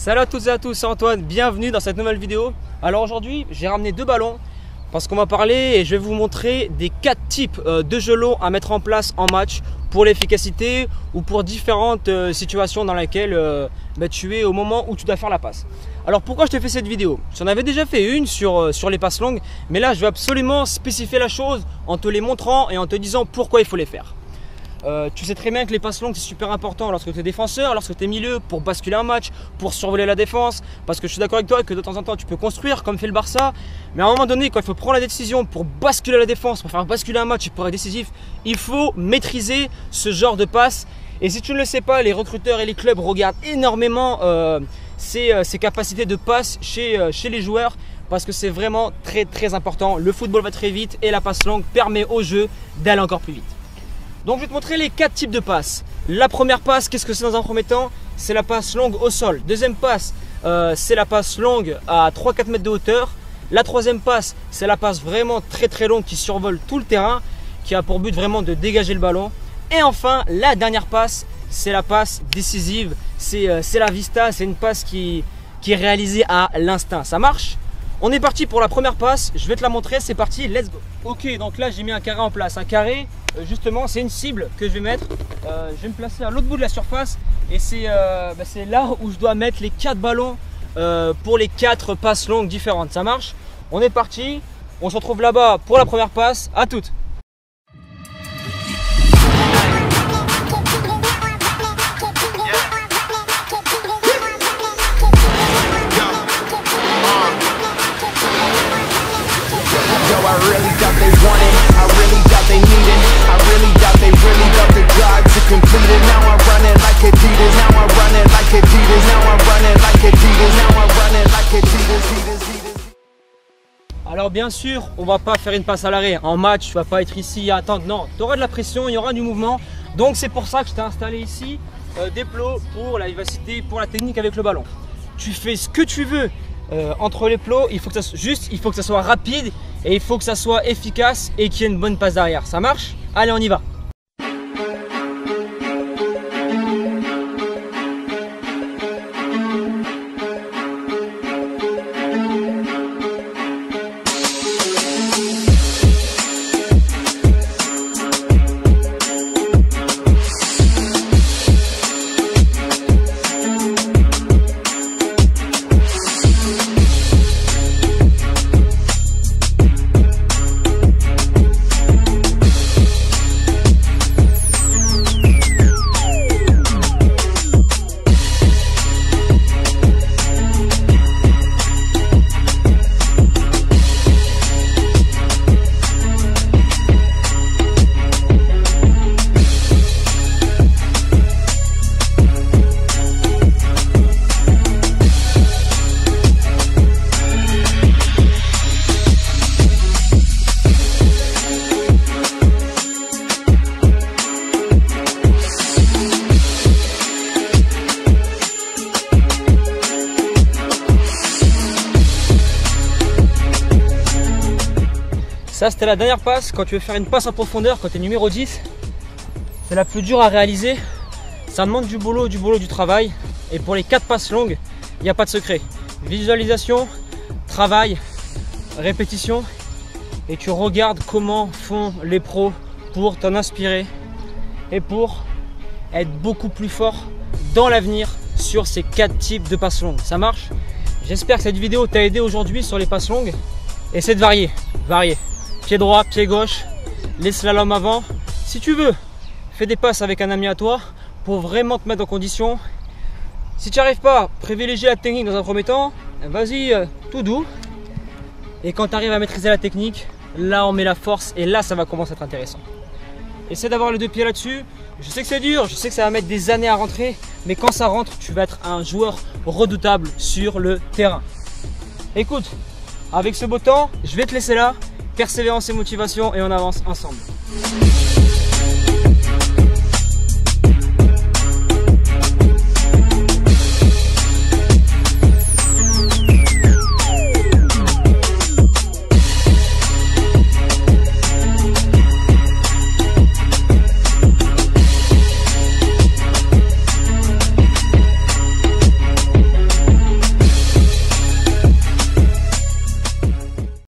Salut à toutes et à tous, c'est Antoine, bienvenue dans cette nouvelle vidéo. Alors aujourd'hui, j'ai ramené deux ballons parce qu'on va parler et je vais vous montrer des 4 types de gelots à mettre en place en match pour l'efficacité ou pour différentes situations dans lesquelles tu es au moment où tu dois faire la passe. Alors pourquoi je te fais cette vidéo? J'en avais déjà fait une sur les passes longues, mais là je vais absolument spécifier la chose en te les montrant et en te disant pourquoi il faut les faire. Tu sais très bien que les passes longues c'est super important lorsque tu es défenseur, lorsque tu es milieu, pour basculer un match, pour survoler la défense. Parce que je suis d'accord avec toi que de temps en temps tu peux construire comme fait le Barça. Mais à un moment donné, quand il faut prendre la décision pour basculer la défense, pour faire basculer un match et pour être décisif, il faut maîtriser ce genre de passe. Et si tu ne le sais pas, les recruteurs et les clubs regardent énormément ces capacités de passe chez les joueurs. Parce que c'est vraiment très important. Le football va très vite et la passe longue permet au jeu d'aller encore plus vite. Donc je vais te montrer les 4 types de passes. La première passe, qu'est-ce que c'est dans un premier temps? C'est la passe longue au sol. Deuxième passe, c'est la passe longue à 3-4 mètres de hauteur. La troisième passe, c'est la passe vraiment très longue qui survole tout le terrain, qui a pour but vraiment de dégager le ballon. Et enfin, la dernière passe, c'est la passe décisive. C'est la vista, c'est une passe qui est réalisée à l'instinct. Ça marche? On est parti pour la première passe, je vais te la montrer, c'est parti, let's go. Ok, donc là j'ai mis un carré en place. Un carré, justement, c'est une cible que je vais mettre. Je vais me placer à l'autre bout de la surface et c'est là où je dois mettre les 4 ballons pour les 4 passes longues différentes. Ça marche? On est parti, on se retrouve là-bas pour la première passe. À toutes. I really doubt they want it, I really doubt they need it, I really doubt they really got the drive to complete it. Now I'm running like Adidas, now I'm running like Adidas, now I'm running like Adidas, now I'm running like Adidas. Alors bien sûr, on va pas faire une passe à l'arrêt. En match, tu vas pas être ici à attendre. Non, tu auras de la pression, il y aura du mouvement. Donc c'est pour ça que je t'ai installé ici des plots pour la vivacité, pour la technique avec le ballon. Tu fais ce que tu veux entre les plots, il faut que ça soit rapide et il faut que ça soit efficace et qu'il y ait une bonne passe derrière. Ça marche? Allez, on y va. Ça c'était la dernière passe. Quand tu veux faire une passe en profondeur, quand tu es numéro 10, c'est la plus dure à réaliser. Ça demande du boulot, du travail. Et pour les 4 passes longues, il n'y a pas de secret. Visualisation, travail, répétition. Et tu regardes comment font les pros pour t'en inspirer et pour être beaucoup plus fort dans l'avenir sur ces 4 types de passes longues. Ça marche? J'espère que cette vidéo t'a aidé aujourd'hui sur les passes longues. Essaie de varier. Pied droit, pied gauche, les slaloms avant. Si tu veux, fais des passes avec un ami à toi pour vraiment te mettre en condition. Si tu n'y arrives pas, privilégie la technique dans un premier temps. Vas-y tout doux. Et quand tu arrives à maîtriser la technique, là on met la force et là ça va commencer à être intéressant. Essaie d'avoir les 2 pieds là-dessus. Je sais que c'est dur, je sais que ça va mettre des années à rentrer, mais quand ça rentre, tu vas être un joueur redoutable sur le terrain. Écoute, avec ce beau temps, je vais te laisser là. Persévérance et motivation et on avance ensemble.